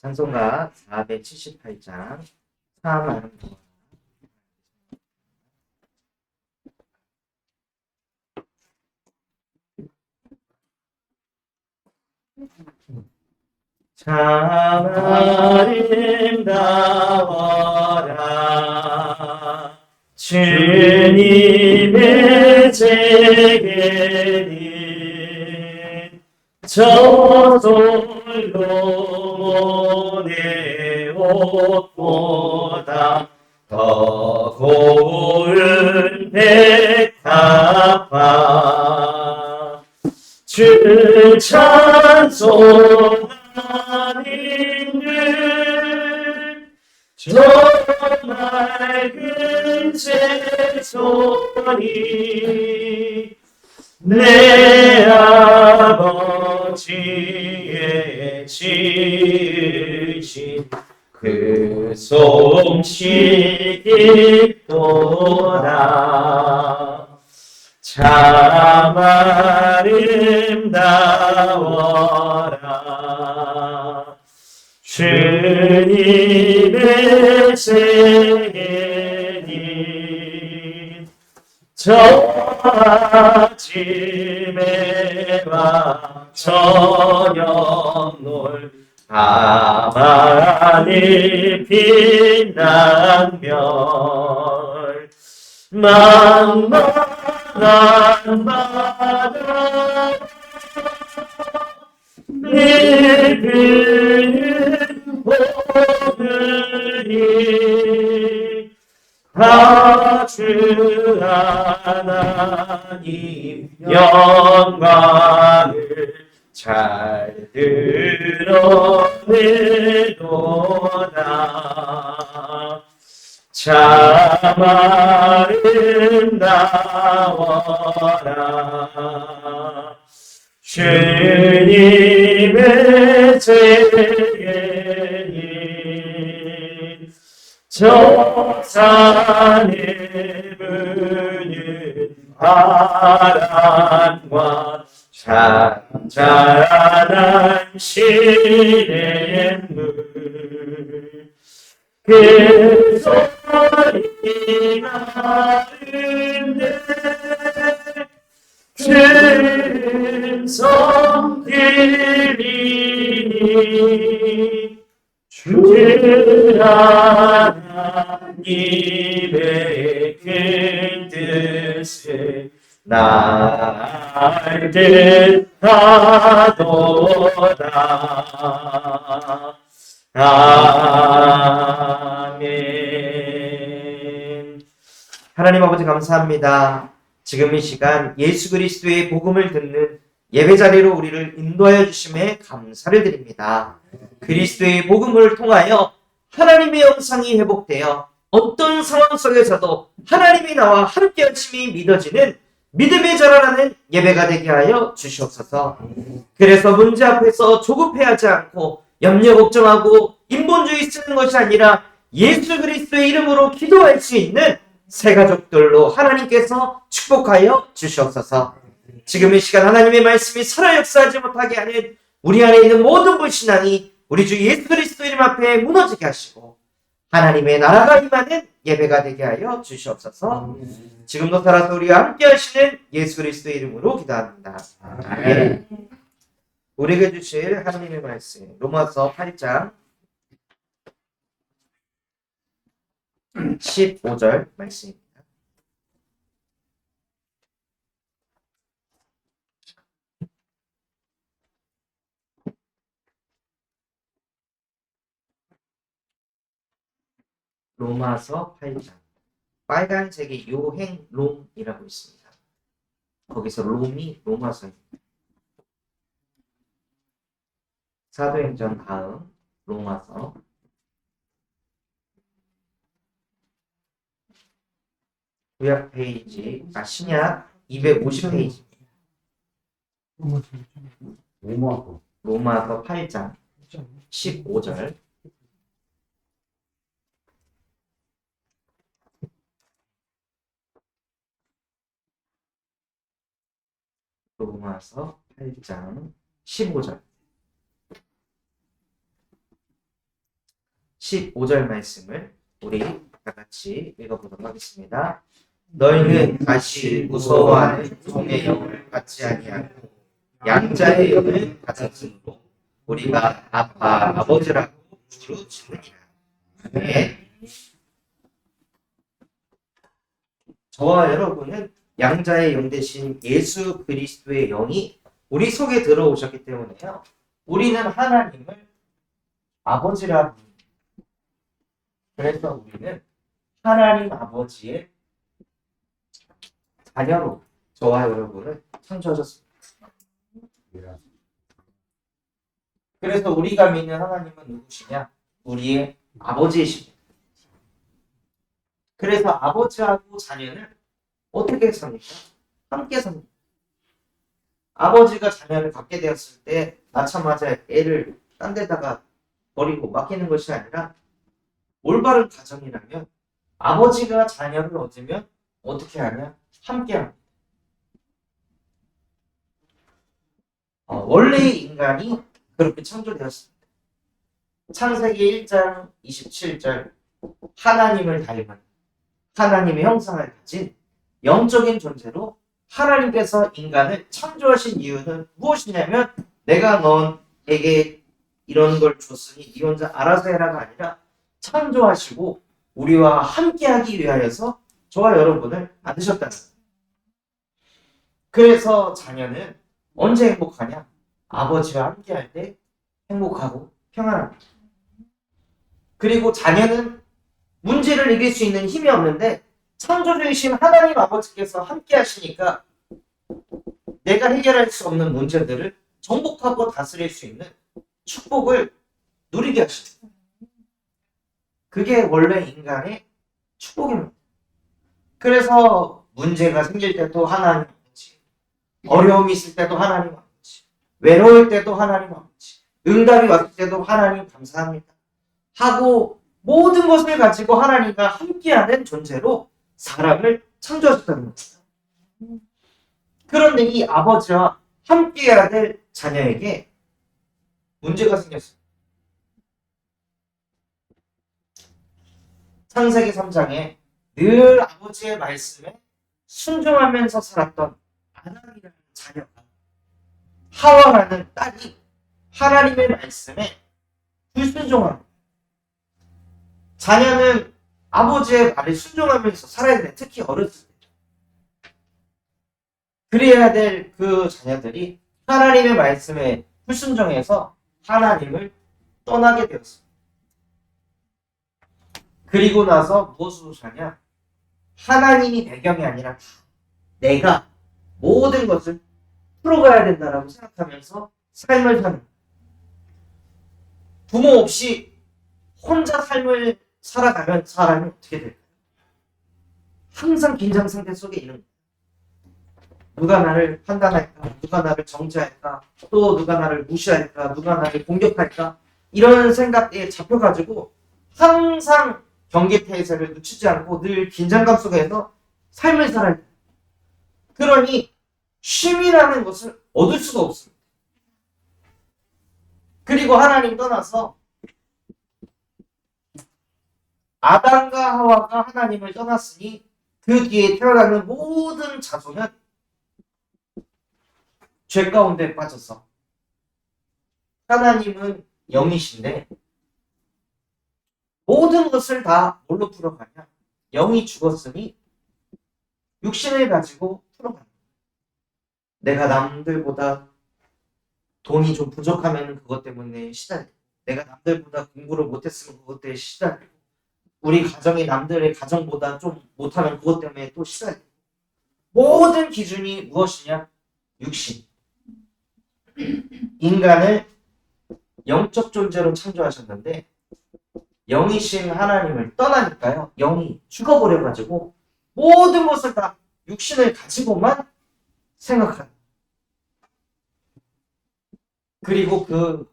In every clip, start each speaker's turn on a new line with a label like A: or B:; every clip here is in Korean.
A: 찬송가 478장 사망 참 아름다워라 주님의 제게는 저절로 내 옷보다 더 고운 백합화 주 찬송하는 저 맑은 새소리 내 아버지의 지으신 그 솜씨 깊도다 참 아름다워라 주님의 세계니 저 아침에 와 저녁 밤하늘 빛나며 만만한 바다 늙은 오늘이 다 주 하나님 영광을 잘 드러내도다 참 아름다워라 주님의 제게니 저 산에 부는 바람과 잔잔한 시냇물 그 소리 나는데 큰 들리니 주 하나님의 큰 뜻을 날 뜻하도다 아멘. 하나님 아버지 감사합니다. 지금 이 시간 예수 그리스도의 복음을 듣는 예배 자리로 우리를 인도하여 주심에 감사를 드립니다. 그리스도의 복음을 통하여 하나님의 영상이 회복되어 어떤 상황 속에서도 하나님이 나와 함께 하심이 믿어지는 믿음의 자라나는 예배가 되게 하여 주시옵소서. 그래서 문제 앞에서 조급해하지 않고 염려 걱정하고 인본주의 쓰는 것이 아니라 예수 그리스도의 이름으로 기도할 수 있는 새 가족들로 하나님께서 축복하여 주시옵소서. 지금 이 시간 하나님의 말씀이 살아 역사하지 못하게 하는 우리 안에 있는 모든 불신앙이 우리 주 예수 그리스도 이름 앞에 무너지게 하시고 하나님의 나라가 임하는 예배가 되게 하여 주시옵소서. 지금도 살아서 우리와 함께 하시는 예수 그리스도 이름으로 기도합니다. 아멘. 우리에게 주실 하나님의 말씀 로마서 8장 15절 말씀입니다. 로마서 8장 빨간색이 요행롬이라고 있습니다. 거기서 롬이 로마서입니다. 사도행전 다음 로마서 구약 페이지, 신약 250페이지입니다. 로마서 8장 15절 로마서 8장 15절 15절 말씀을 우리 다 같이 읽어보도록 하겠습니다. 너희는 다시 무서워하는 종의 영을 받지 아니하고 양자의 영을 가졌으므로 우리가 아빠 아버지라고 부르짖느니라. 네. 저와 여러분은 양자의 영 대신 예수 그리스도의 영이 우리 속에 들어오셨기 때문에요. 우리는 하나님을 아버지라 부릅니다. 그래서 우리는 하나님 아버지의 자녀로 저와 여러분을 창조하셨습니다. 그래서 우리가 믿는 하나님은 누구시냐? 우리의 아버지이십니다. 그래서 아버지하고 자녀는 어떻게 삽니까? 함께 삽니다. 아버지가 자녀를 갖게 되었을 때 낳자마자 애를 딴 데다가 버리고 맡기는 것이 아니라 올바른 가정이라면 아버지가 자녀를 얻으면 어떻게 하냐? 함께 합니다. 원래 인간이 그렇게 창조되었습니다. 창세기 1장 27절 하나님을 닮은 하나님의 형상을 가진 영적인 존재로 하나님께서 인간을 창조하신 이유는 무엇이냐면 내가 너에게 이런 걸 줬으니 네 혼자 알아서 해라가 아니라 창조하시고 우리와 함께하기 위하여서 저와 여러분을 만드셨다는 거예요. 그래서 자녀는 언제 행복하냐? 아버지와 함께할 때 행복하고 평안합니다. 그리고 자녀는 문제를 이길 수 있는 힘이 없는데 창조주이신 하나님 아버지께서 함께 하시니까 내가 해결할 수 없는 문제들을 정복하고 다스릴 수 있는 축복을 누리게 하십니다. 그게 원래 인간의 축복입니다. 그래서 문제가 생길 때도 하나님 아버지, 어려움이 있을 때도 하나님 아버지, 외로울 때도 하나님 아버지, 응답이 왔을 때도 하나님 감사합니다 하고 모든 것을 가지고 하나님과 함께하는 존재로 사람을 창조하셨다는 겁니다. 그런데 이 아버지와 함께해야 될 자녀에게 문제가 생겼어요. 창세기 3장에 늘 아버지의 말씀에 순종하면서 살았던 아담이라는 자녀가 하와라는 딸이 하나님의 말씀에 불순종합니다. 자녀는 아버지의 말에 순종하면서 살아야 돼. 특히 어렸을 때. 그래야 될 그 자녀들이 하나님의 말씀에 불순종해서 하나님을 떠나게 되었습니다. 그리고 나서 무엇으로 사냐? 하나님이 배경이 아니라 내가 모든 것을 풀어가야 된다라고 생각하면서 삶을 사는 부모 없이 혼자 삶을 살아가면 사람이 어떻게 될까요? 항상 긴장 상태 속에 있는 거예요. 누가 나를 판단할까? 누가 나를 정죄할까? 또 누가 나를 무시할까? 누가 나를 공격할까? 이런 생각에 잡혀가지고 항상 경계태세를 늦추지 않고 늘 긴장감 속에서 삶을 살아야 돼요. 그러니 쉼이라는 것을 얻을 수가 없습니다. 그리고 하나님 떠나서 아담과 하와가 하나님을 떠났으니 그 뒤에 태어나는 모든 자손은 죄 가운데 빠져서 하나님은 영이신데 모든 것을 다 뭘로 풀어가냐? 영이 죽었으니 육신을 가지고 풀어가는 거예요. 내가 남들보다 돈이 좀 부족하면 그것 때문에 시달리고 내가 남들보다 공부를 못했으면 그것 때문에 시달리고 우리 가정이 남들의 가정보다 좀 못하면 그것 때문에 또 시달리고 모든 기준이 무엇이냐? 육신. 인간을 영적 존재로 창조하셨는데 영이신 하나님을 떠나니까요. 영이 죽어버려가지고 모든 것을 다 육신을 가지고만 생각하는. 그리고 그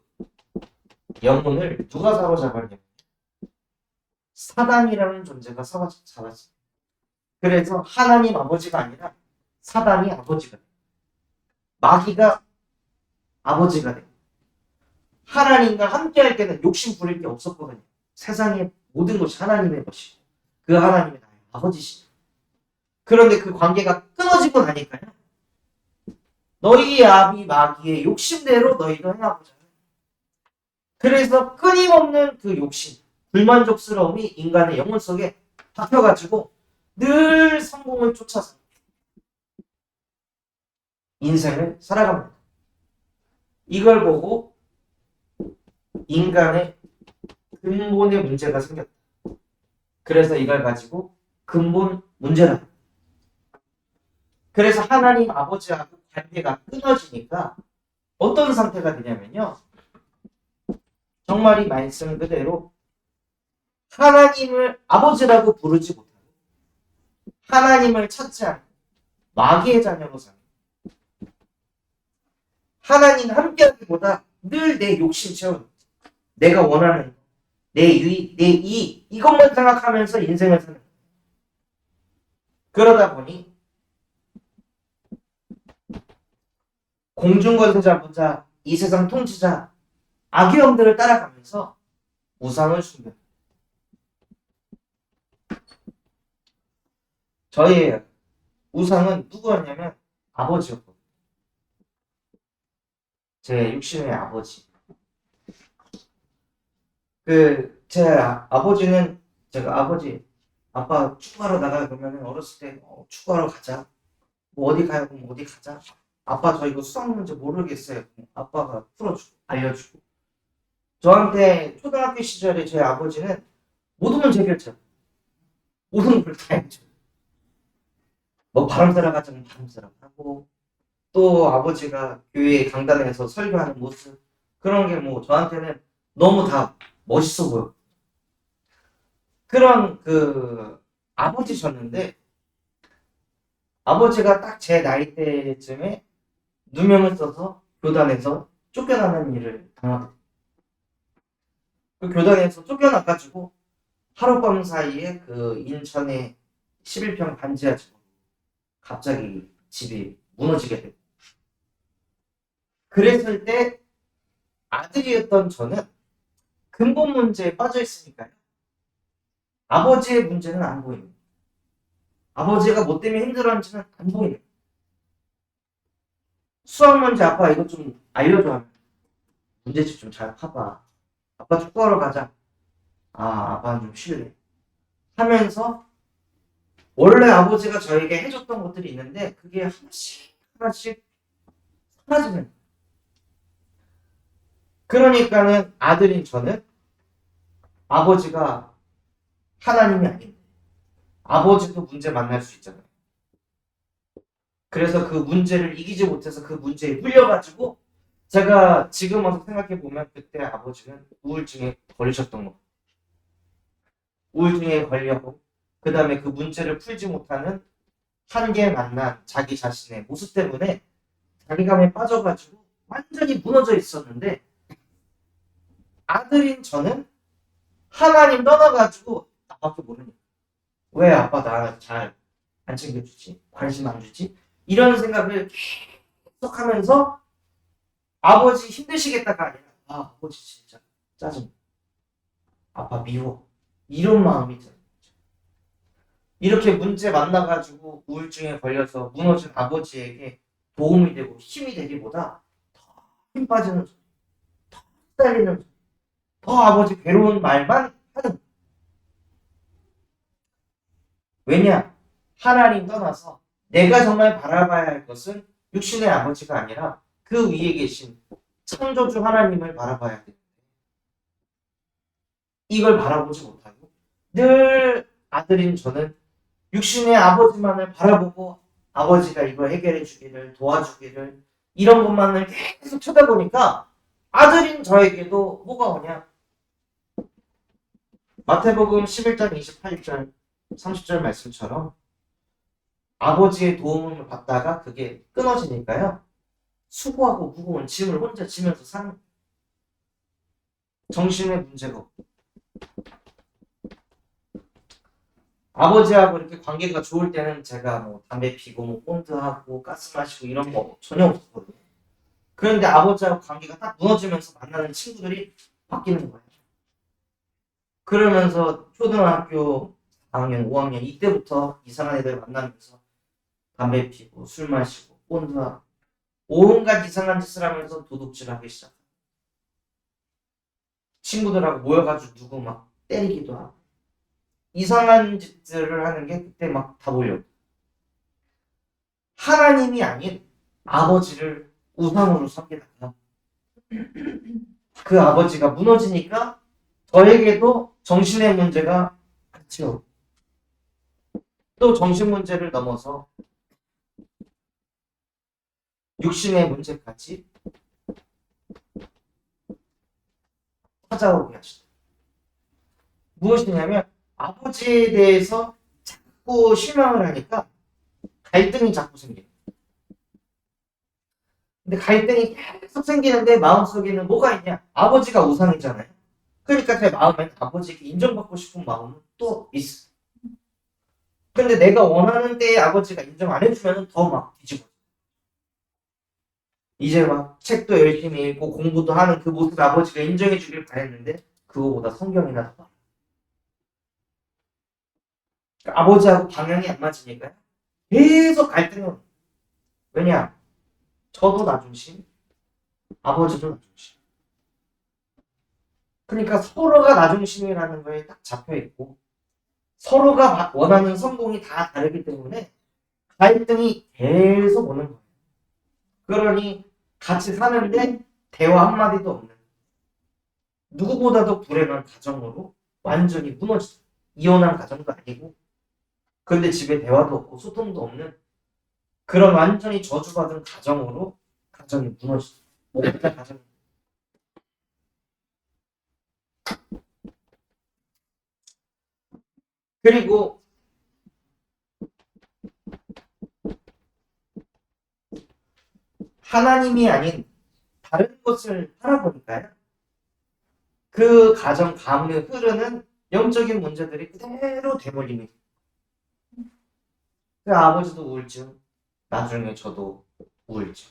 A: 영혼을 누가 사로잡았냐? 사단이라는 존재가 사로잡았어요. 그래서 하나님 아버지가 아니라 사단이 아버지가 돼요. 마귀가 아버지가 돼요. 하나님과 함께 할 때는 욕심 부릴 게 없었거든요. 세상의 모든 것이 하나님의 것이고 그 하나님이 나의 아버지시죠. 그런데 그 관계가 끊어지고 나니까요. 너희 아비 마귀의 욕심대로 너희도 행하고자. 그래서 끊임없는 그 욕심, 불만족스러움이 인간의 영혼 속에 박혀가지고 늘 성공을 쫓아서 인생을 살아갑니다. 이걸 보고 인간의 근본의 문제가 생겼다. 그래서 이걸 가지고 근본 문제라. 그래서 하나님 아버지하고 관계가 끊어지니까 어떤 상태가 되냐면요. 정말 이 말씀 그대로 하나님을 아버지라고 부르지 못하고 하나님을 찾지 않고 마귀의 자녀로 사는 하나님 함께하기보다 늘 내 욕심 채우는 내가 원하는 내 유익, 내 이익 이것만 생각하면서 인생을 사는 그러다 보니 공중권세자 부자 이 세상 통치자 악의 영들을 따라가면서 우상을 숭배. 저희 우상은 누구였냐면 아버지였거든요. 제 육신의 아버지. 제 아버지는 제가 아빠 축구하러 나가 그러면 어렸을 때 축구하러 가자. 뭐 어디 가요? 그럼 어디 가자. 아빠 저 이거 수학 문제 모르겠어요. 아빠가 풀어주고 알려주고. 저한테 초등학교 시절에 제 아버지는 모든 문제 해결책. 모든 걸 다 해줘. 뭐 바람 쐬러 가자면 바람 쐬러 가고 또 아버지가 교회 강단에서 설교하는 모습 그런 게 뭐 저한테는 너무 다 멋있어 보여. 그런 아버지셨는데 아버지가 딱 제 나이 때쯤에 누명을 써서 교단에서 쫓겨나는 일을 당하게 돼요. 그 교단에서 쫓겨나가지고 하룻밤 사이에 그 인천의 11평 반지하 집으로 갑자기 집이 무너지게 되고 그랬을 때 아들이었던 저는 근본 문제에 빠져 있으니까요. 아버지의 문제는 안 보입니다. 아버지가 뭐 때문에 힘들어하는지는 안 보입니다. 수학 문제 아빠 이거 좀 알려줘 하면 문제집 좀 잘 파봐. 아빠 축구하러 가자. 아빠는 좀 쉴래. 하면서 원래 아버지가 저에게 해줬던 것들이 있는데 그게 하나씩 사라지는. 그러니까는 아들인 저는 아버지가 하나님이 아닌데 아버지도 문제 만날 수 있잖아요. 그래서 그 문제를 이기지 못해서 그 문제에 물려가지고 제가 지금 와서 생각해보면 그때 아버지는 우울증에 걸리셨던 거. 우울증에 걸려고 그 다음에 그 문제를 풀지 못하는 한계에 만난 자기 자신의 모습 때문에 자기감에 빠져가지고 완전히 무너져 있었는데 아들인 저는 하나님 떠나가지고 나밖에 모르니까 왜 아빠 나 잘 안 챙겨주지? 관심 안 주지? 이런 생각을 계속 하면서 아버지 힘드시겠다가 아니라 아버지 진짜 짜증나. 아빠 미워. 이런 마음이 들어요. 이렇게 문제 만나가지고 우울증에 걸려서 무너진 아버지에게 도움이 되고 힘이 되기보다 더 힘 빠지는 소리, 더 달리는 소리, 더 아버지 괴로운 말만 하는. 왜냐? 하나님 떠나서 내가 정말 바라봐야 할 것은 육신의 아버지가 아니라 그 위에 계신 창조주 하나님을 바라봐야 돼. 이걸 바라보지 못하고 늘 아들인 저는 육신의 아버지만을 바라보고 아버지가 이걸 해결해 주기를 도와주기를 이런 것만을 계속 쳐다보니까 아들인 저에게도 뭐가 오냐? 마태복음 11장 28절 30절 말씀처럼 아버지의 도움을 받다가 그게 끊어지니까요. 수고하고 무거운 짐을 혼자 지면서 사는 정신의 문제가 없고 아버지하고 이렇게 관계가 좋을 때는 제가 뭐 담배 피고 뭐 꼰드하고 가스 마시고 이런 거 전혀 없었거든요. 그런데 아버지하고 관계가 딱 무너지면서 만나는 친구들이 바뀌는 거예요. 그러면서 초등학교 4학년, 5학년 이때부터 이상한 애들 만나면서 담배 피고 술 마시고 꼰사 온갖 이상한 짓을 하면서 도둑질하기 시작. 친구들하고 모여가지고 누구 막 때리기도 하고 이상한 짓들을 하는 게 그때 막 다 몰려. 하나님이 아닌 아버지를 우상으로 섬기다가 그 아버지가 무너지니까 저에게도 정신의 문제가 같이 오고 또 정신 문제를 넘어서 육신의 문제까지 찾아오게 하시다. 무엇이냐면 아버지에 대해서 자꾸 실망을 하니까 갈등이 자꾸 생겨요. 근데 갈등이 계속 생기는데 마음속에는 뭐가 있냐? 아버지가 우상이잖아요. 그러니까 제 마음엔 아버지에게 인정받고 싶은 마음은 또 있어. 근데 내가 원하는 때에 아버지가 인정 안 해주면 더 막 뒤집어. 이제 막 책도 열심히 읽고 공부도 하는 그 모습 아버지가 인정해 주길 바랬는데 그거보다 성경이나 더. 그러니까 아버지하고 방향이 안 맞으니까요. 계속 갈등은. 왜냐? 저도 나중심, 아버지도 나중심. 그러니까 서로가 나중심이라는 거에 딱 잡혀있고 서로가 원하는 성공이 다 다르기 때문에 갈등이 계속 오는 거예요. 그러니 같이 사는데 대화 한마디도 없는 누구보다도 불행한 가정으로 완전히 무너지죠. 이혼한 가정도 아니고 근데 집에 대화도 없고 소통도 없는 그런 완전히 저주받은 가정으로 가정이 무너지죠. 목욕자 가정. 그리고 하나님이 아닌 다른 것을 바라보니까요. 그 가정 가문에 흐르는 영적인 문제들이 그대로 되물림이. 그 아버지도 우울증, 나중에 저도 우울증,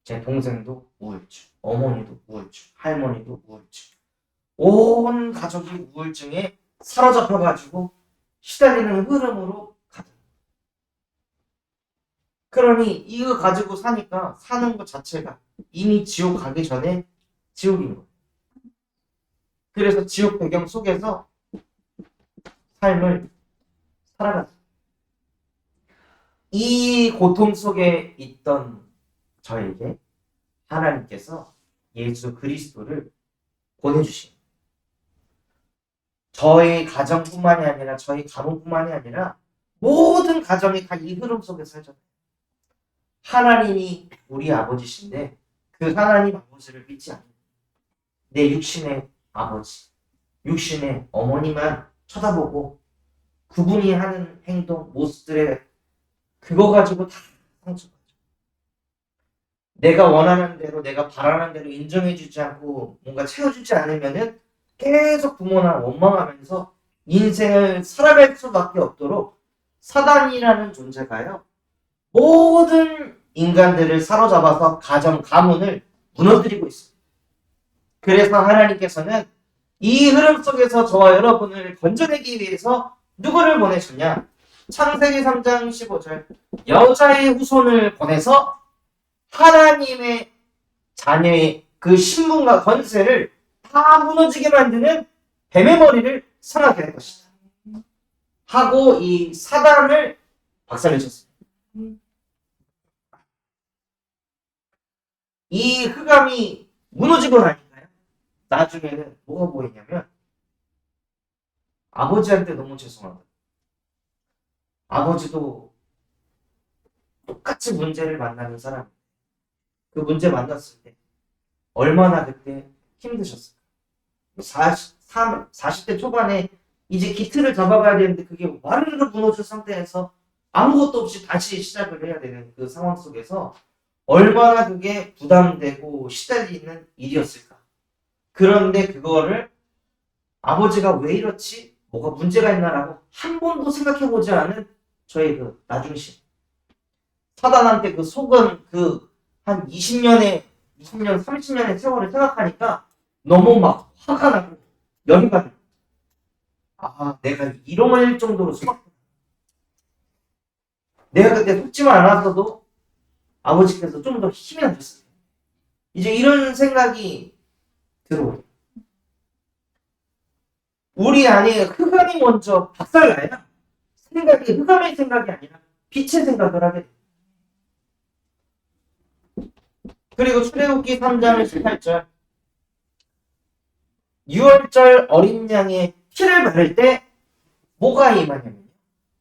A: 제 동생도 우울증, 어머니도 우울증, 할머니도 우울증. 온 가족이 우울증에 사로잡혀가지고 시달리는 흐름으로 가다. 그러니 이거 가지고 사니까 사는 것 자체가 이미 지옥 가기 전에 지옥인 거예요. 그래서 지옥 배경 속에서 삶을 살아가죠. 이 고통 속에 있던 저에게 하나님께서 예수 그리스도를 보내주신 저희 가정뿐만이 아니라 저희 가문뿐만이 아니라 모든 가정이 다 이 흐름 속에 살잖아요. 하나님이 우리 아버지신데 그 하나님 아버지를 믿지 않는 내 육신의 아버지, 육신의 어머니만 쳐다보고 그분이 하는 행동, 모습들에 그거 가지고 다 상처받죠. 내가 원하는 대로, 내가 바라는 대로 인정해주지 않고 뭔가 채워주지 않으면은 계속 부모나 원망하면서 인생을 살아갈 수밖에 없도록 사단이라는 존재가요. 모든 인간들을 사로잡아서 가정, 가문을 무너뜨리고 있습니다. 그래서 하나님께서는 이 흐름 속에서 저와 여러분을 건져내기 위해서 누구를 보내셨냐? 창세기 3장 15절 여자의 후손을 보내서 하나님의 자녀의 그 신분과 권세를 다 무너지게 만드는 뱀의 머리를 상하게 할 것이다. 하고 이 사단을 박살내셨습니다. 이 흑암이 무너지고 나니까요. 나중에는 뭐가 보이냐면 아버지한테 너무 죄송하다. 아버지도 똑같이 문제를 만나는 사람. 그 문제 만났을 때 얼마나 그때 힘드셨을까. 40대 초반에 이제 기틀을 잡아가야 되는데 그게 와르르 무너진 상태에서 아무것도 없이 다시 시작을 해야 되는 그 상황 속에서 얼마나 그게 부담되고 시달리는 일이었을까. 그런데 그거를 아버지가 왜 이렇지? 뭐가 문제가 있나라고 한 번도 생각해보지 않은 저의 그 나중심. 사단한테 그 속은 그 한 20년의 20년, 30년의 세월을 생각하니까 너무 막 화가 나고 열이 받는 아, 내가 이럴 정도로 속았구나. 내가 그때 속지만 않았어도 아버지께서 좀 더 힘이 나셨어요. 이제 이런 생각이 들어오요. 우리 안에 흑암이 먼저 박살나야 생각이 흑암의 생각이 아니라 빛의 생각을 하게 돼요. 그리고 출애굽기 3장 18절 6월절 어린 양의 피를 바를 때 뭐가 임하냐면요.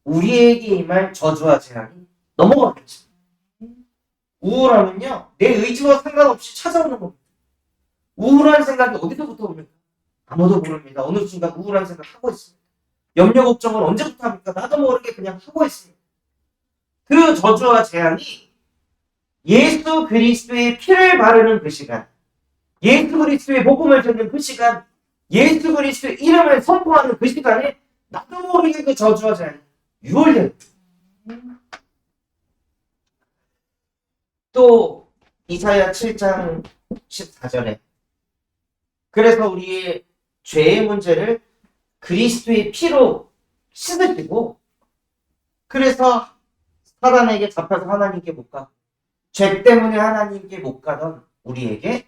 A: 우리에게 임할 저주와 재앙이 넘어가겠죠. 우울함은요. 내 의지와 상관없이 찾아오는 겁니다. 우울한 생각이 어디서부터 옵니까? 아무도 모릅니다. 어느 순간 우울한 생각 하고 있습니다. 염려 걱정을 언제부터 합니까? 나도 모르게 그냥 하고 있습니다. 그 저주와 재앙이 예수 그리스도의 피를 바르는 그 시간, 예수 그리스도의 복음을 듣는 그 시간, 예수 그리스도의 이름을 선포하는 그 시간에 나도 모르게 그 저주와 재앙이 유월돼요. 또 이사야 7장 14절에 그래서 우리의 죄의 문제를 그리스도의 피로 씻으시고 그래서 사단에게 잡혀서 하나님께 못 가고 죄 때문에 하나님께 못 가던 우리에게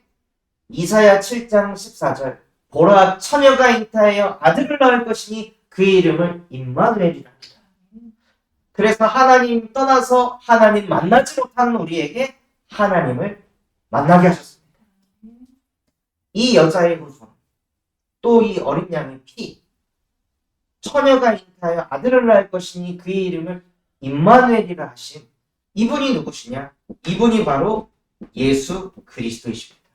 A: 이사야 7장 14절 보라 처녀가 잉타하여 아들을 낳을 것이니 그의 이름을 임마누엘이라. 그래서 하나님 떠나서 하나님 만나지 못하는 우리에게 하나님을 만나게 하셨습니다. 이 여자의 후손, 또 이 어린 양의 피, 처녀가 잉타하여 아들을 낳을 것이니 그의 이름을 임마누엘이라 하신 이분이 누구시냐? 이분이 바로 예수 그리스도이십니다.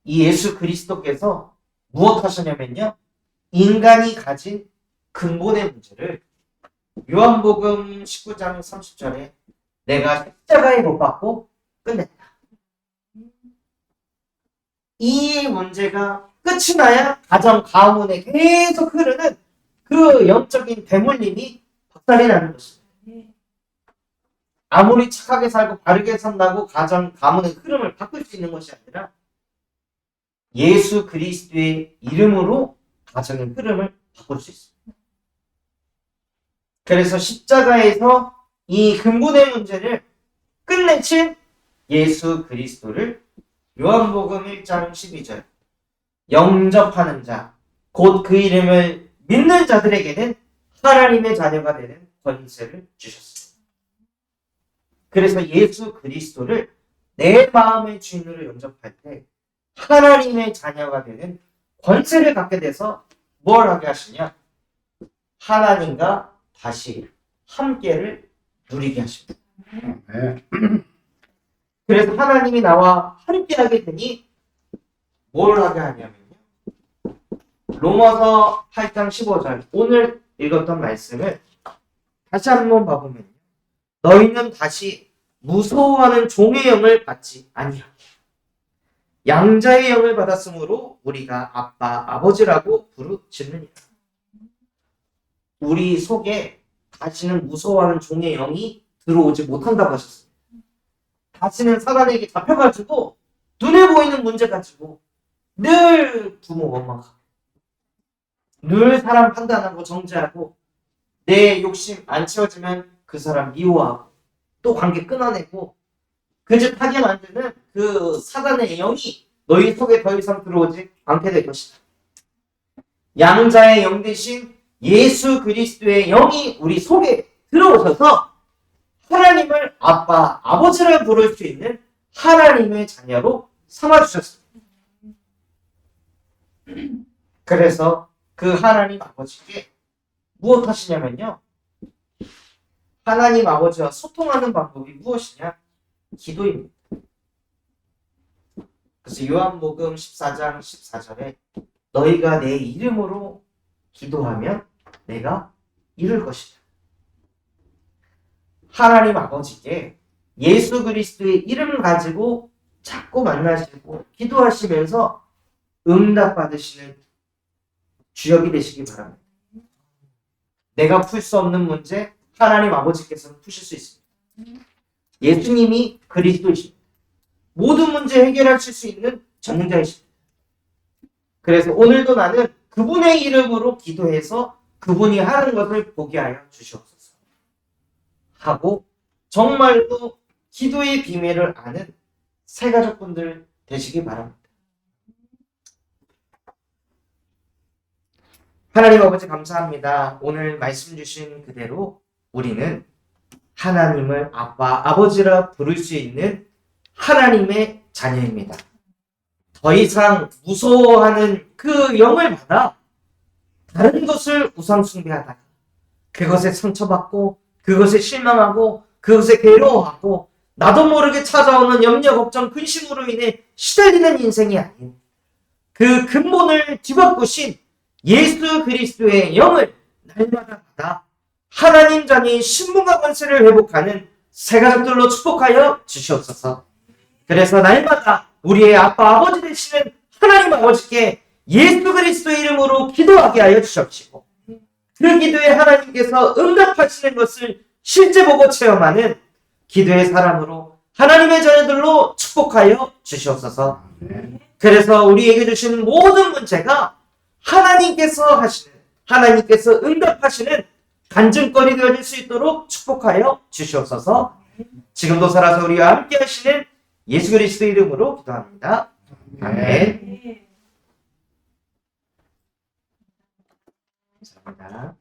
A: 이 예수 그리스도께서 무엇 하셨냐면요. 인간이 가진 근본의 문제를 요한복음 19장 30절에 내가 십자가에 못 박고 끝냈다. 이 문제가 끝이 나야 가정 가문에 계속 흐르는 그 영적인 대물림이 박살이 나는 것입니다. 아무리 착하게 살고 바르게 산다고 가정 가문의 흐름을 바꿀 수 있는 것이 아니라 예수 그리스도의 이름으로 가정의 흐름을 바꿀 수 있습니다. 그래서 십자가에서 이 근본의 문제를 끝내신 예수 그리스도를 요한복음 1장 12절 영접하는 자, 곧 그 이름을 믿는 자들에게는 하나님의 자녀가 되는 권세를 주셨습니다. 그래서 예수 그리스도를 내 마음의 주인으로 영접할 때 하나님의 자녀가 되는 권세를 갖게 돼서 뭘 하게 하시냐? 하나님과 다시 함께를 누리게 하십니다. 그래서 하나님이 나와 함께하게 되니 뭘 하게 하냐면요. 로마서 8장 15절 오늘 읽었던 말씀을 다시 한번 봐보면 너희는 다시 무서워하는 종의 영을 받지 아니하고 양자의 영을 받았으므로 우리가 아빠, 아버지라고 부르짖느니라. 우리 속에 다시는 무서워하는 종의 영이 들어오지 못한다고 하셨습니다. 다시는 사단에게 잡혀가지고 눈에 보이는 문제 가지고 늘 부모 원망하고 늘 사람 판단하고 정죄하고 내 욕심 안 채워지면 그 사람 미워하고 또 관계 끊어내고 그 짓 하게 만드는 그 사단의 영이 너희 속에 더 이상 들어오지 않게 될 것이다. 양자의 영 대신 예수 그리스도의 영이 우리 속에 들어오셔서 하나님을 아빠, 아버지를 부를 수 있는 하나님의 자녀로 삼아주셨습니다. 그래서 그 하나님 아버지께 무엇 하시냐면요. 하나님 아버지와 소통하는 방법이 무엇이냐? 기도입니다. 그래서 요한복음 14장 14절에 너희가 내 이름으로 기도하면 내가 이룰 것이다. 하나님 아버지께 예수 그리스도의 이름을 가지고 자꾸 만나시고 기도하시면서 응답받으시는 주역이 되시기 바랍니다. 내가 풀 수 없는 문제 하나님 아버지께서는 푸실 수 있습니다. 예수님이 그리스도이십니다. 모든 문제 해결하실 수 있는 전능자이십니다. 그래서 오늘도 나는 그분의 이름으로 기도해서 그분이 하는 것을 보게 하여 주시옵소서 하고 정말로 기도의 비밀을 아는 새 가족분들 되시기 바랍니다. 하나님 아버지 감사합니다. 오늘 말씀 주신 그대로 우리는 하나님을 아빠, 아버지라 부를 수 있는 하나님의 자녀입니다. 더 이상 무서워하는 그 영을 받아 다른 것을 우상 숭배하다가 그것에 상처받고 그것에 실망하고 그것에 괴로워하고 나도 모르게 찾아오는 염려, 걱정, 근심으로 인해 시달리는 인생이 아닌 그 근본을 뒤바꾸신 예수 그리스도의 영을 날마다 받아 하나님 자녀의 신분과 권세를 회복하는 새 가족들로 축복하여 주시옵소서. 그래서 날마다 우리의 아빠 아버지 되시는 하나님 아버지께 예수 그리스도의 이름으로 기도하게 하여 주시옵시고 그 기도에 하나님께서 응답하시는 것을 실제 보고 체험하는 기도의 사람으로 하나님의 자녀들로 축복하여 주시옵소서. 그래서 우리에게 주신 모든 문제가 하나님께서 하시는, 하나님께서 응답하시는 간증거리 되어질 수 있도록 축복하여 주시옵소서. 지금도 살아서 우리와 함께 하시는 예수 그리스도 이름으로 기도합니다. 아멘. 감사합니다.